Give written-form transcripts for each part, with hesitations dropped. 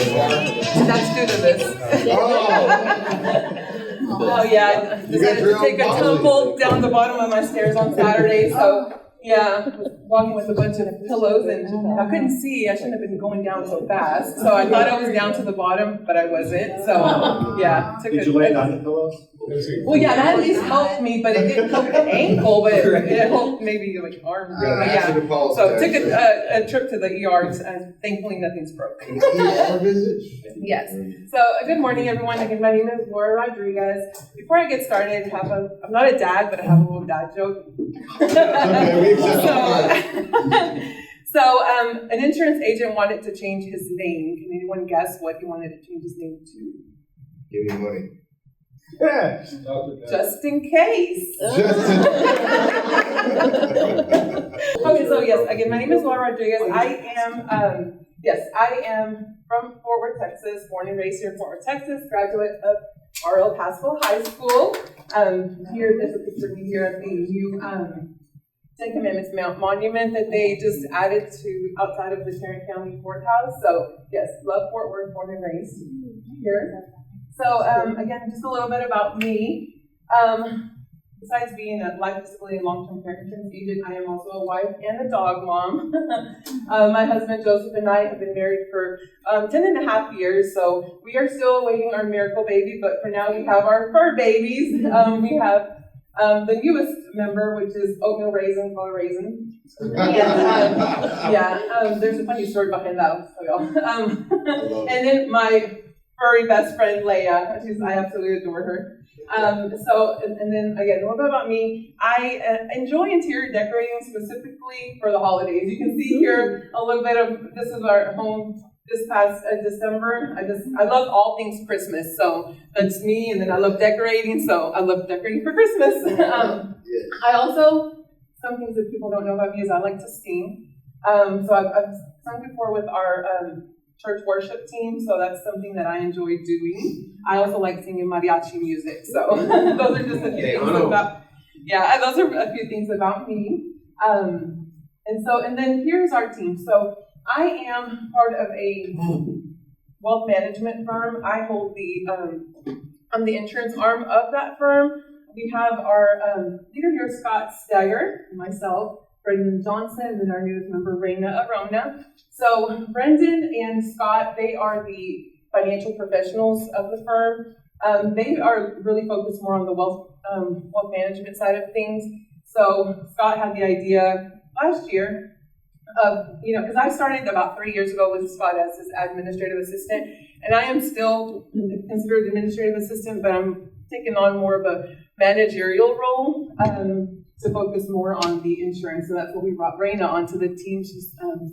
That's due to this. Oh yeah, I decided to take a tumble down the bottom of my stairs on Saturday, so yeah, I was walking with a bunch of pillows and I couldn't see. I shouldn't have been going down so fast. So I thought I was down to the bottom, but I wasn't. So yeah. Did you land on the pillows? Well, yeah, that at least helped me, but it didn't help the ankle, but it helped maybe like arm. Yeah. So took a trip to the ER and thankfully nothing's broken. ER visit? Yes. So good morning, everyone. Again, my name is Laura Rodriguez. Before I get started, I'm not a dad, but I have a little dad joke. So an insurance agent wanted to change his name. Can anyone guess what he wanted to change his name to? Give me money. Yeah. Just in case. Okay, so yes, again, my name is Laura Rodriguez. I am from Fort Worth, Texas, born and raised here in Fort Worth, Texas, graduate of R.L. Pasco High School. Here, there's a picture of me here at the new Ten Commandments Monument that they just added to outside of the Tarrant County Courthouse. So yes, love Fort Worth, born and raised here. So again, just a little bit about me. Besides being a life disability and long-term care insurance agent, I am also a wife and a dog mom. My husband Joseph and I have been married for 10 and a half years, so we are still awaiting our miracle baby, but for now we have our fur babies. We have the newest member, which is oatmeal raisin, called raisin. And there's a funny story behind that, so y'all. And then my furry best friend Leia, I absolutely adore her. And then again, a little bit about me. I enjoy interior decorating specifically for the holidays. You can see here a little bit of, this is our home this past December. I love all things Christmas, so that's me. And then I love decorating, so I love decorating for Christmas. I also, some things that people don't know about me is I like to sing. So I've sung before with our church worship team, so that's something that I enjoy doing. I also like singing mariachi music, so those are just a few things about, those are a few things about me. And then here's our team. So I am part of a wealth management firm. I hold I'm the insurance arm of that firm. We have our leader here, Scott Steger, myself, Brendan Johnson, and then our newest member, Raina Arona. So Brendan and Scott, they are the financial professionals of the firm. They are really focused more on the wealth management side of things. So Scott had the idea last year of, because I started about 3 years ago with Scott as his administrative assistant, and I am still considered administrative assistant, but I'm taking on more of a managerial role to focus more on the insurance. So that's what we brought Raina onto the team. She's helping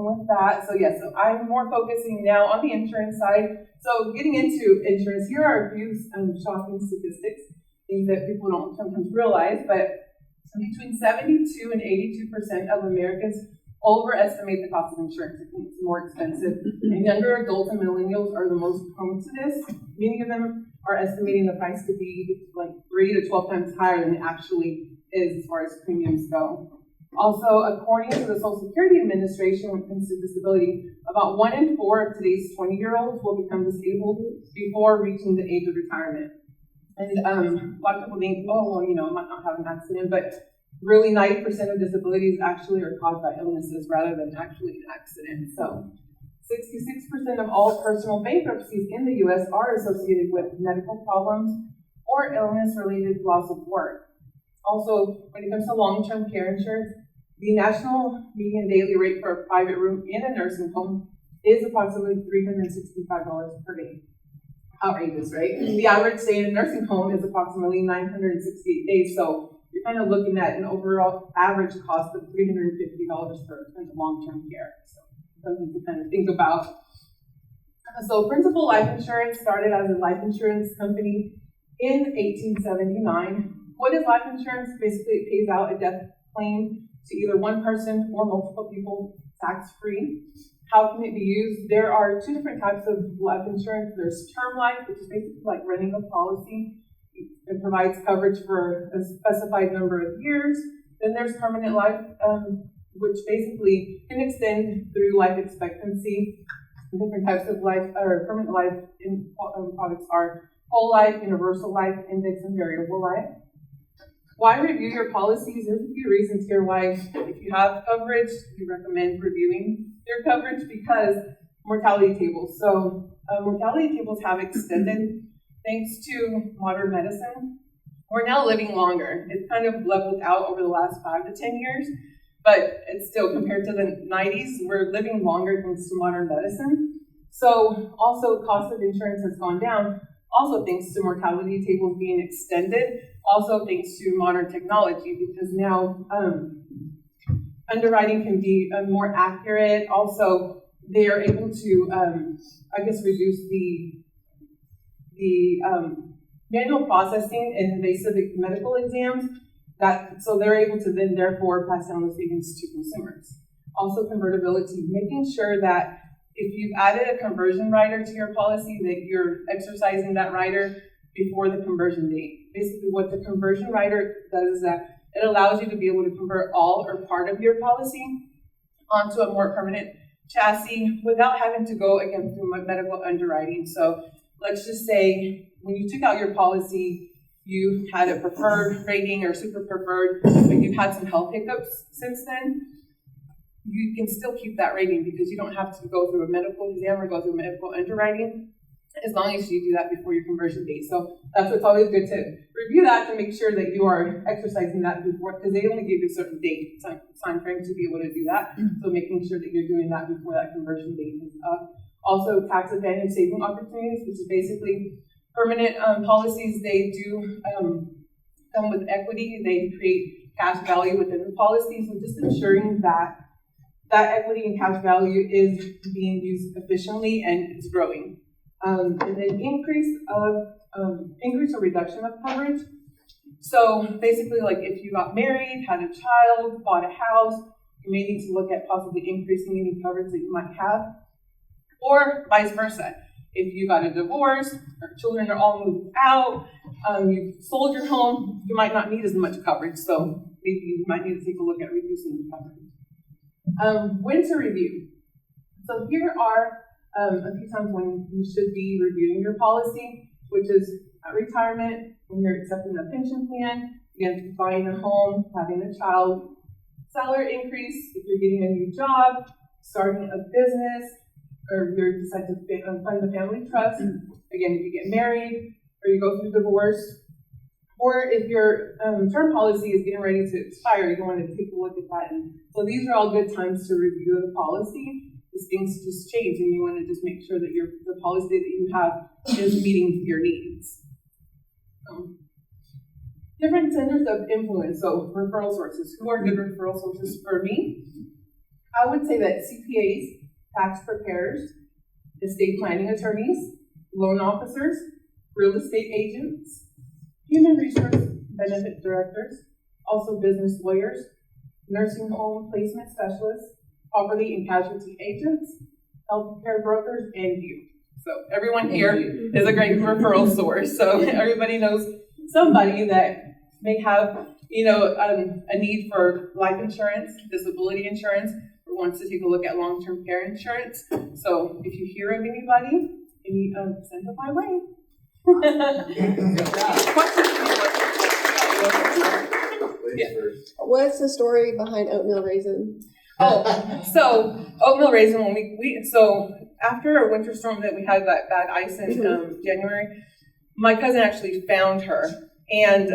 with that. So so I'm more focusing now on the insurance side. So getting into insurance, here are a few shocking statistics, things that people don't sometimes realize, but between 72 and 82% of Americans overestimate the cost of insurance. They think it's more expensive. And younger adults and millennials are the most prone to this. Many of them are estimating the price to be like 3 to 12 times higher than it actually is as far as premiums go. Also, according to the Social Security Administration, when it comes to disability, about 1 in 4 of today's 20-year-olds will become disabled before reaching the age of retirement. And a lot of people think, I might not have an accident, but really 90% of disabilities actually are caused by illnesses rather than actually an accident. So 66% of all personal bankruptcies in the U.S. are associated with medical problems or illness-related loss of work. Also, when it comes to long-term care insurance, the national median daily rate for a private room in a nursing home is approximately $365 per day. Outrageous, right? The average stay in a nursing home is approximately 968 days, so you're kind of looking at an overall average cost of $350 for long-term care. So something to kind of think about. So Principal Life Insurance started as a life insurance company in 1879. What is life insurance? Basically, it pays out a death claim to either one person or multiple people tax-free. How can it be used? There are two different types of life insurance. There's term life, which is basically like renting a policy. It provides coverage for a specified number of years. Then there's permanent life, which basically can extend through life expectancy. different types of life or permanent life products are whole life, universal life, index, and variable life. Why review your policies? There's a few reasons here why, if you have coverage, we recommend reviewing your coverage, because mortality tables. So mortality tables have extended thanks to modern medicine. We're now living longer. It's kind of leveled out over the last 5 to 10 years, but it's still, compared to the 90s, we're living longer thanks to modern medicine. So also cost of insurance has gone down, also thanks to mortality tables being extended, also thanks to modern technology, because now underwriting can be more accurate. Also, they are able to, reduce the manual processing and invasive medical exams. So they're able to then therefore pass down those savings to consumers. Also, convertibility, making sure that if you've added a conversion rider to your policy, that you're exercising that rider before the conversion date. Basically, what the conversion rider does is that it allows you to be able to convert all or part of your policy onto a more permanent chassis without having to go again through medical underwriting. So let's just say when you took out your policy, you had a preferred rating or super preferred, but you've had some health hiccups since then, you can still keep that rating because you don't have to go through a medical exam or go through medical underwriting, as long as you do that before your conversion date. So that's what's always good to review that to make sure that you are exercising that before, because they only give you a certain date, time frame to be able to do that. So making sure that you're doing that before that conversion date is up. Also, tax advantage saving opportunities, which is basically permanent policies. They do come with equity. They create cash value within the policy. So just ensuring that that equity and cash value is being used efficiently and it's growing. And then increase or reduction of coverage. So basically, like if you got married, had a child, bought a house, you may need to look at possibly increasing any coverage that you might have, or vice versa. If you got a divorce, or children are all moved out, you sold your home, you might not need as much coverage. So maybe you might need to take a look at reducing the coverage. When to review. So here are a few times when you should be reviewing your policy, which is at retirement, when you're accepting a pension plan, again, buying a home, having a child, salary increase, if you're getting a new job, starting a business, or you decide to fund a family trust, again, if you get married, or you go through divorce, or if your term policy is getting ready to expire, you want to take a look at that. And so these are all good times to review the policy, because things just change, and you want to just make sure that the policy that you have is meeting your needs. Different centers of influence, so referral sources. Who are good referral sources for me? I would say that CPAs, tax preparers, estate planning attorneys, loan officers, real estate agents, human resource benefit directors, also business lawyers, nursing home placement specialists, property and casualty agents, healthcare brokers, and you. So everyone here is a great referral source. So everybody knows somebody that may have, a need for life insurance, disability insurance, or wants to take a look at long-term care insurance. So if you hear of anybody, send them my way. What's the story behind oatmeal raisin? So oatmeal raisin, when so after a winter storm that we had that bad ice in January, my cousin actually found her, and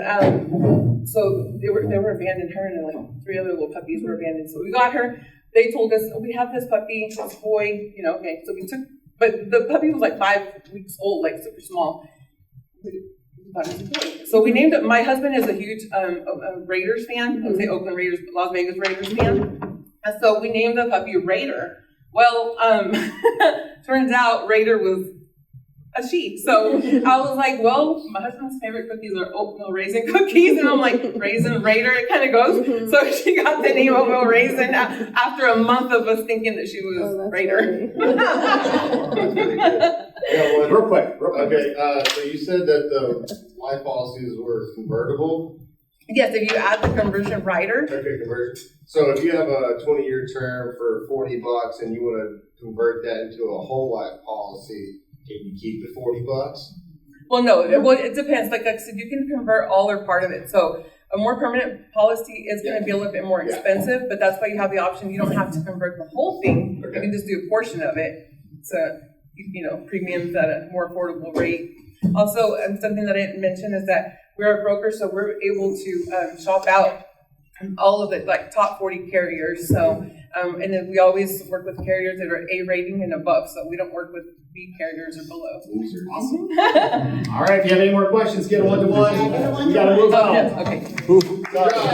so they were abandoned. Her and like 3 other little puppies were abandoned. So we got her. They told us, we have this puppy, this boy, okay. So we took, but the puppy was like 5 weeks old, like super small. So we named it. My husband is a huge Raiders fan. I would say Oakland Raiders, Las Vegas Raiders fan. And so we named the puppy Raider. Well, turns out Raider was a she. So I was like, well, my husband's favorite cookies are oatmeal raisin cookies. And I'm like, Raisin Raider, it kind of goes. So she got the name oatmeal raisin after a month of us thinking that she was Raider. Real quick. Okay, so you said that the life policies were convertible. Yes, if you add the conversion rider, Okay, conversion. So if you have a 20-year term for $40 and you want to convert that into a whole life policy, can you keep the $40? well, no, it depends. Like I said, you can convert all or part of it. So a more permanent policy is going to be a little bit more expensive, but that's why you have the option. You don't have to convert the whole thing. Okay. You can just do a portion of it. So, premiums at a more affordable rate. Also, something that I didn't mention is that we're a broker, so we're able to shop out all of the top 40 carriers. So, and then we always work with carriers that are A rating and above. So we don't work with B carriers or below. Awesome. All right, if you have any more questions, get a one-to-one. We gotta move on. Okay. Sorry.